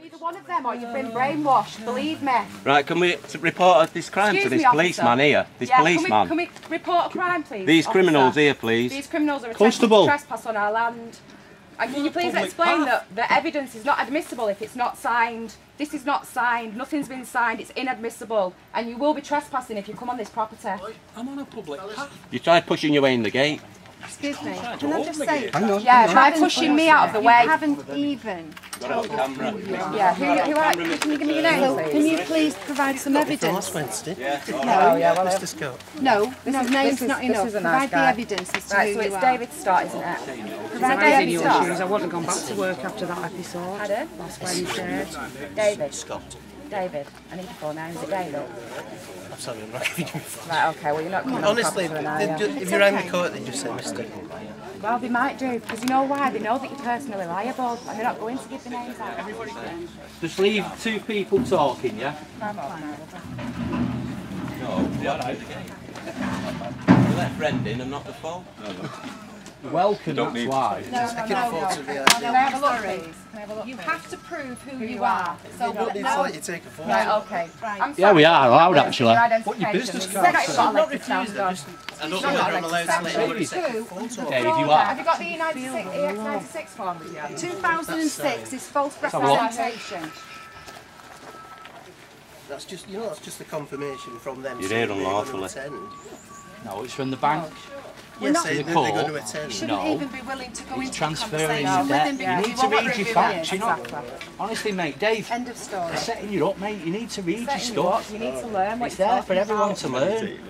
either one of them or you've been brainwashed, believe me. Right, can we report this crime to this policeman here? This policeman. Can we report a crime, please? These criminals here, please. These criminals are attempting to trespass on our land. And can you please explain that the evidence is not admissible if it's not signed? This is not signed, nothing's been signed, it's inadmissible. And you will be trespassing if you come on this property. I'm on a public path. You tried pushing your way in the gate. Excuse me, can I just say, hang on, yeah, try pushing me out of the way. You haven't even told us who you are. Yeah, who are you? Can you give me your name, please? Can you please provide some evidence? Last Wednesday. Yeah. Mr. Scott. No, name's not enough. Provide the evidence as to who you are. Right, so it's David Stott, isn't it? Provide David Stott. I wouldn't have gone back to work after that episode. Pardon? Last Wednesday. David. Scott. David. I need your full name. Is it David? I'm sorry, I'm not giving you a full Right, okay, well you're not coming Honestly, on the property, if you rang the court, they just say Mr. Well, they might do, because you know why? They know that you're personally liable, and they're not going to give the names out. Just leave two people talking, yeah? No, you let friend in and not the fault. Welcome, that's why. No. Can I have a look, please? You have to prove who you are. So You don't need to let you take a photo. Right, okay. I'm Yeah, we are allowed actually. What your business card says. I'm not refusing it. I don't know whether I'm allowed to let you take a photo. Dave, you are. Have you got the EX96 form with you? 2006 is false representation. That's just, that's just the confirmation from them. You're here unlawfully. No, it's from the bank. Yes, they're going to You attend. shouldn't even be willing to go He's into transferring conversation your with debt. him You because need he to won't read your review facts. it. You know, honestly, mate, Dave, End of story. they're setting you up, mate. You need to read your stuff. You need to learn what It's you're there for talking everyone about. to learn.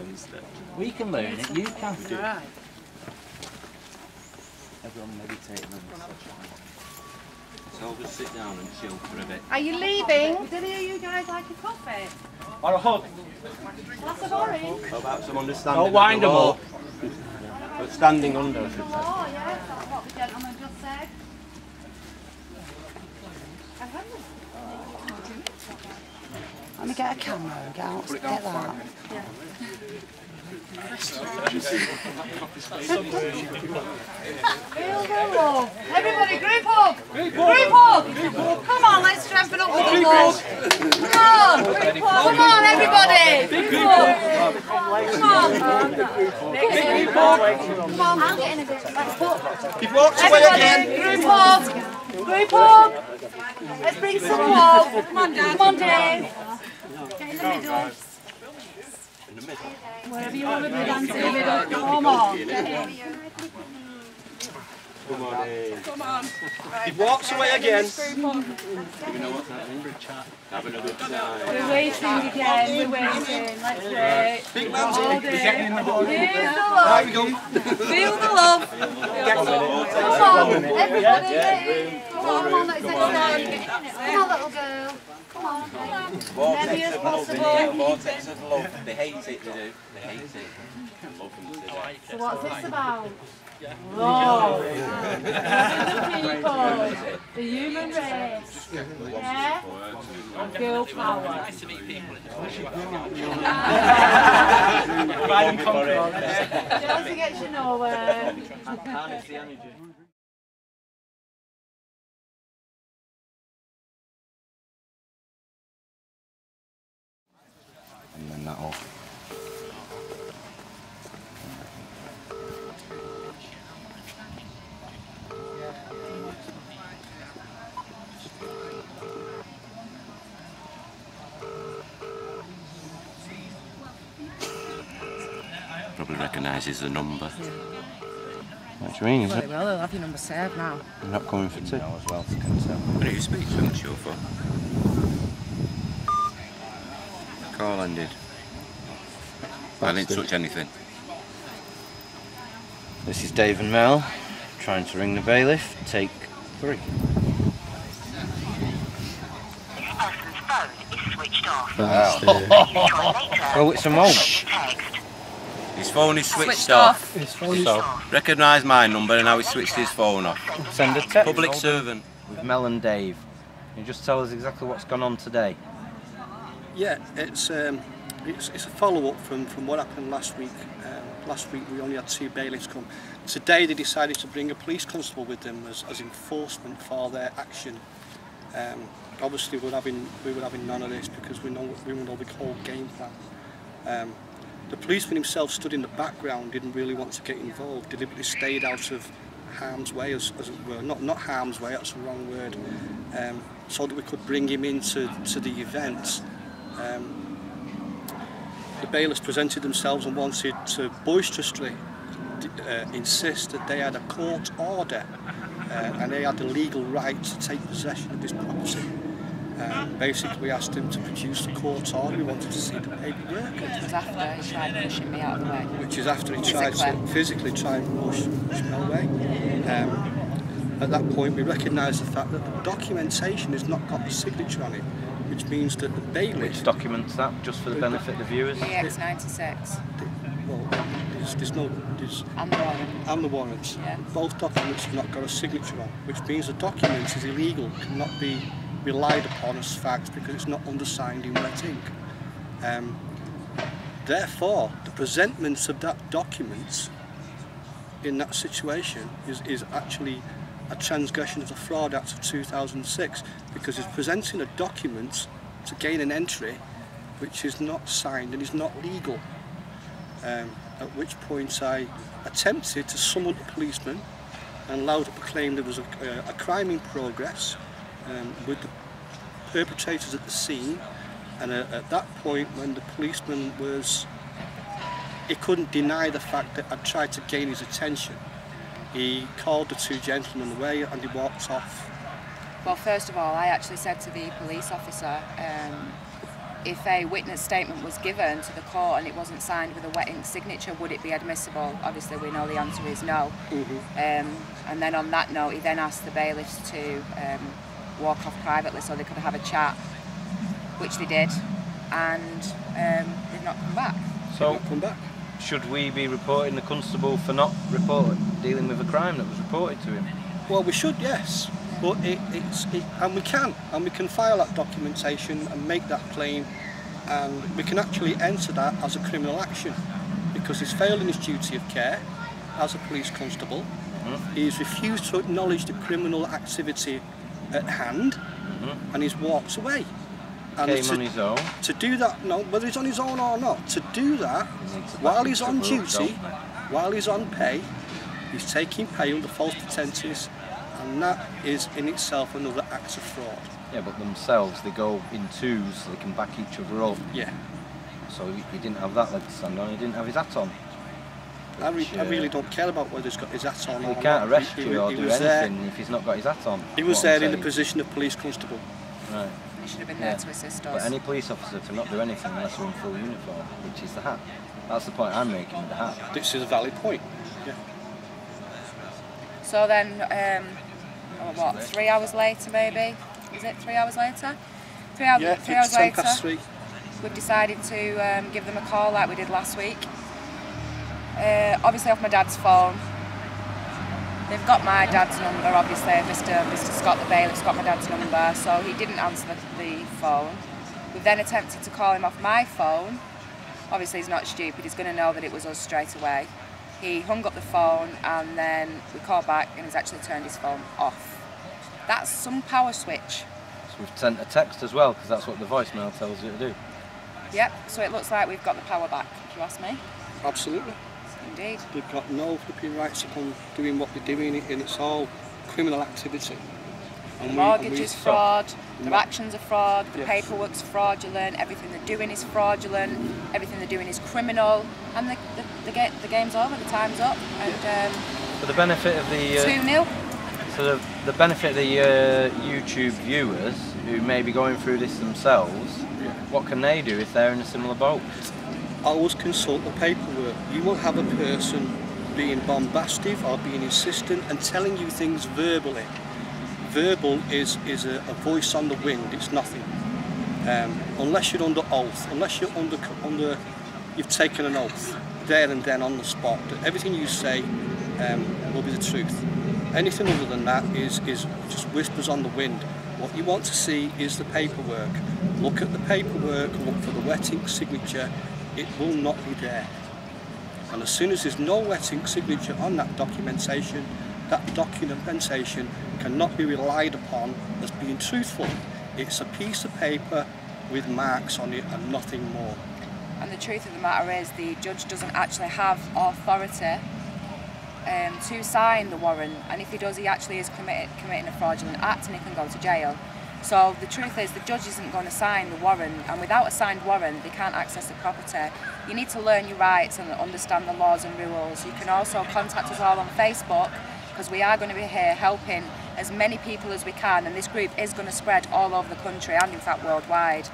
We can learn it. You can. Right. Everyone meditate. So I'll just sit down and chill for a bit. Are you leaving? Did you guys like a coffee? Or a hug. Glass of orange? How about some understanding? Don't wind them up. But standing under. Oh, yes, that's what the gentleman just said. Let me get a camera and get out. Get that. Feel the love. Everybody, group hug. Group hug. Come on, let's strengthen up with the love. Come on. Come on, everybody. Group hug. Come on. Come on, I'll get in a bit. You've walked away again. Group hug. Group hug. Let's bring some love. Come on, Dad. Come on, Dave. Get in the middle. Wherever you want to be, dance in the middle. Come on. Get in. Come on, Dave. Come on. You've walked away again. Having a good time. We're waiting again. We're waiting. Let's wait. Big man's All in. day. We're getting in the hole. Feel the There love. we go. Feel the love. Come on, everybody. Come on, let's extend. Come on, little girl. Come on. Heavy as possible. Vortex of love. They hate it, they do. They hate it. Love them to death. So what's this about? Love. The people. The human race. Yeah? Girl power. Chelsea gets you nowhere. And then that'll... Probably recognises the number. What do you mean, is it? Well, they'll have your number saved now. You're not coming for two? as well to consent. What do you speak to on the chauffeur? Call ended. I didn't touch anything. This is Dave and Mel trying to ring the bailiff. Take 3. This person's phone is switched off. Oh. Try later. Well, it's a mole. Text. His phone is switched off. So, Recognise my number and now he switched his phone off. send a text Public servant. with Mel and Dave. Can you just tell us exactly what's gone on today? Yeah, it's a follow-up from what happened last week. Last week we only had 2 bailiffs come. Today they decided to bring a police constable with them as enforcement for their action Obviously, we were having none of this because we know the whole game plan. The policeman himself stood in the background, didn't really want to get involved, deliberately stayed out of harm's way, as it were. Not harm's way, that's the wrong word. So that we could bring him into the event. The bailiffs presented themselves and wanted to boisterously insist that they had a court order and they had the legal right to take possession of this property. Basically, we asked him to produce the court order. We wanted to see the paperwork. Which was after he tried pushing me out of the way. Which is after he tried to physically try and push me away. At that point, we recognised the fact that the documentation has not got the signature on it, which means that the bailiff... Which document's that, just for the benefit of the viewers? EX96. Well, there's no... And the warrant. And the warrants. Yeah. Both documents have not got a signature on, which means the document is illegal, cannot be relied upon as fact because it's not undersigned in wet ink. Therefore, the presentment of that document in that situation is actually a transgression of the Fraud Act of 2006 because it's presenting a document to gain an entry which is not signed and is not legal. At which point I attempted to summon the policeman and loudly proclaimed there was a crime in progress with the perpetrators at the scene, and at that point when the policeman he couldn't deny the fact that I'd tried to gain his attention. He called the two gentlemen away and he walked off. Well, first of all, I actually said to the police officer, if a witness statement was given to the court and it wasn't signed with a wet ink signature, would it be admissible? Obviously, we know the answer is no. And then on that note, he then asked the bailiffs to walk off privately so they could have a chat, which they did, and they've not come back. So, should we be reporting the constable for not dealing with a crime that was reported to him? Well, we should, yes. But and we can file that documentation and make that claim, and we can actually enter that as a criminal action because he's failed in his duty of care as a police constable. He's refused to acknowledge the criminal activity at hand, and he's walked away. And Came on his own. To do that, no, whether he's on his own or not, to do that while he's on duty, while he's on pay, he's taking pay under false pretences. And that is in itself another act of fraud. Yeah, but themselves, they go in twos so they can back each other up. Yeah. So he didn't have that leg to stand on, he didn't have his hat on. I really don't care about whether he's got his hat on or not. He can't arrest you or do anything if he's not got his hat on. He was there in the position of police constable. Right. He should have been there to assist us. But any police officer cannot do anything unless they're in full uniform, which is the hat. That's the point I'm making with the hat. This is a valid point. Yeah. So then, what, 3 hours later maybe? Is it 3 hours later? 3 hours, yeah, 3 hours later, 3. We've decided to give them a call like we did last week. Obviously off my dad's phone. They've got my dad's number, obviously, Mr. Scott, the bailiff's got my dad's number, so he didn't answer the phone. We've then attempted to call him off my phone. Obviously he's not stupid, he's going to know that it was us straight away. He hung up the phone and then we called back and he's actually turned his phone off. That's some power switch. So we've sent a text as well, because that's what the voicemail tells you to do. Yep, so it looks like we've got the power back, if you ask me. Absolutely. Indeed. They've got no flipping rights upon doing what they're doing, and it's all criminal activity. The mortgage is fraud, their actions are fraud, the paperwork's fraudulent, everything they're doing is fraudulent, everything they're doing is criminal, and the game's over, the time's up. And for the benefit of the 2-0. So the benefit of the YouTube viewers who may be going through this themselves, what can they do if they're in a similar boat? Always consult the paperwork. You will have a person being bombastic or being insistent and telling you things verbally. Verbal is a voice on the wind, it's nothing. Unless you're under oath, unless you're you've taken an oath, there and then on the spot, that everything you say will be the truth. Anything other than that is just whispers on the wind. What you want to see is the paperwork. Look at the paperwork, look for the wet ink signature, it will not be there. And as soon as there's no wet ink signature on that documentation, that documentation cannot be relied upon as being truthful. It's a piece of paper with marks on it and nothing more. And the truth of the matter is the judge doesn't actually have authority to sign the warrant, and if he does, he actually is committing a fraudulent act and he can go to jail. So the truth is the judge isn't going to sign the warrant, and without a signed warrant they can't access the property. You need to learn your rights and understand the laws and rules. You can also contact us all on Facebook, because we are going to be here helping as many people as we can, and this group is going to spread all over the country and in fact worldwide.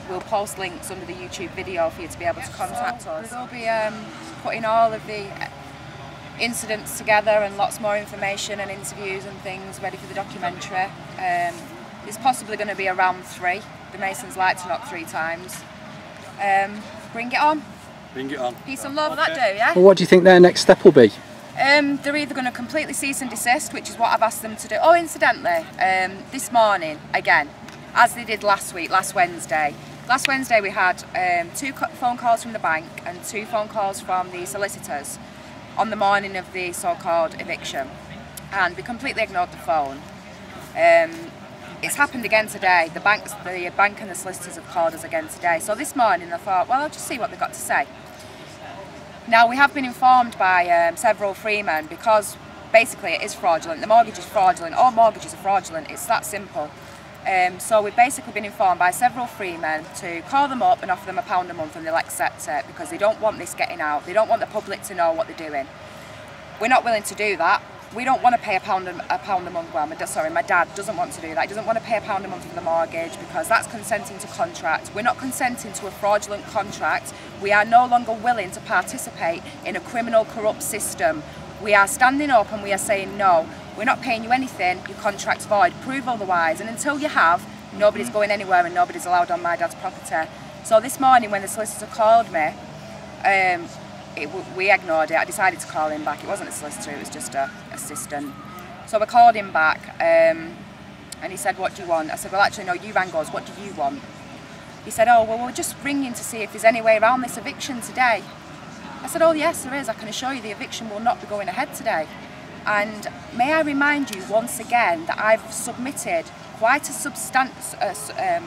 We'll post links under the YouTube video for you to be able to contact us. We'll be putting all of the incidents together and lots more information and interviews and things ready for the documentary. It's possibly going to be around 3. The Masons like to knock 3 times. Bring it on. Bring it on. Peace and love, that do, yeah? Well, what do you think their next step will be? They're either going to completely cease and desist, which is what I've asked them to do. Oh, incidentally, this morning, again, as they did last week, last Wednesday. Last Wednesday we had 2 phone calls from the bank and 2 phone calls from the solicitors on the morning of the so-called eviction, and we completely ignored the phone. It's happened again today. The bank and the solicitors have called us again today. So this morning I thought, well, I'll just see what they've got to say. Now, we have been informed by several freemen, because basically it is fraudulent. The mortgage is fraudulent. All mortgages are fraudulent. It's that simple. So we've basically been informed by several freemen to call them up and offer them £1 a month, and they'll accept it because they don't want this getting out. They don't want the public to know what they're doing. We're not willing to do that. We don't want to pay £1 a month. Well, my dad doesn't want to do that. He doesn't want to pay £1 a month for the mortgage because that's consenting to contract. We're not consenting to a fraudulent contract. We are no longer willing to participate in a criminal, corrupt system. We are standing up and we are saying no. We're not paying you anything, your contract's void, prove otherwise, and until you have, nobody's going anywhere and nobody's allowed on my dad's property. So this morning when the solicitor called me, we ignored it. I decided to call him back. It wasn't a solicitor, it was just an assistant. So we called him back and he said, what do you want? I said, well actually no, you rang us, what do you want? He said, oh well, we're just ringing to see if there's any way around this eviction today. I said, oh yes there is, I can assure you the eviction will not be going ahead today. And may I remind you once again that I've submitted quite a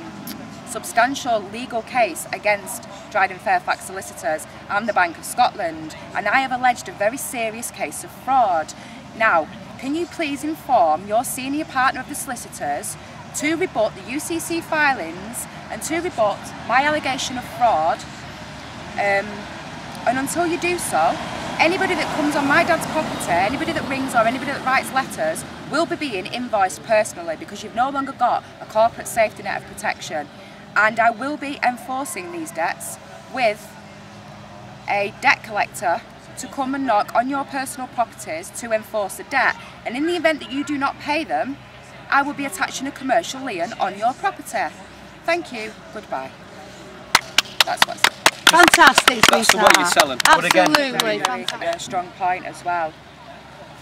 substantial legal case against Dryden Fairfax solicitors and the Bank of Scotland, and I have alleged a very serious case of fraud. Now, can you please inform your senior partner of the solicitors to rebut the UCC filings and to rebut my allegation of fraud, and until you do so, anybody that comes on my dad's property, anybody that rings or anybody that writes letters will be being invoiced personally, because you've no longer got a corporate safety net of protection. And I will be enforcing these debts with a debt collector to come and knock on your personal properties to enforce the debt. And in the event that you do not pay them, I will be attaching a commercial lien on your property. Thank you, goodbye. That's what's it. Fantastic, That's the way you're selling. Absolutely. A strong point as well.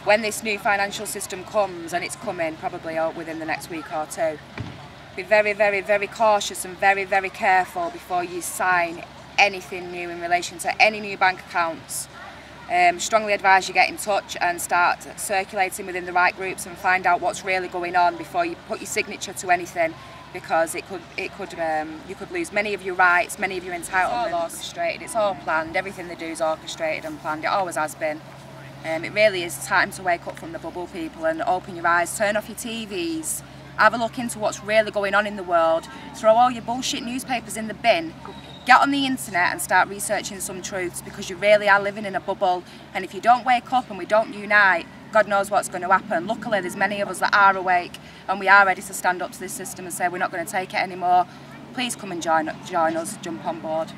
When this new financial system comes, and it's coming probably within the next week or 2, be very, very, very cautious and very, very careful before you sign anything new in relation to any new bank accounts. Strongly advise you get in touch and start circulating within the right groups and find out what's really going on before you put your signature to anything, because you could lose many of your rights, many of your entitlements. It's all orchestrated, it's all planned, everything they do is orchestrated and planned, it always has been. It really is time to wake up from the bubble, people, and open your eyes, turn off your TVs, have a look into what's really going on in the world, throw all your bullshit newspapers in the bin, get on the internet and start researching some truths, because you really are living in a bubble, and if you don't wake up and we don't unite, God knows what's going to happen. Luckily there's many of us that are awake and we are ready to stand up to this system and say we're not going to take it anymore. Please come and join us, jump on board.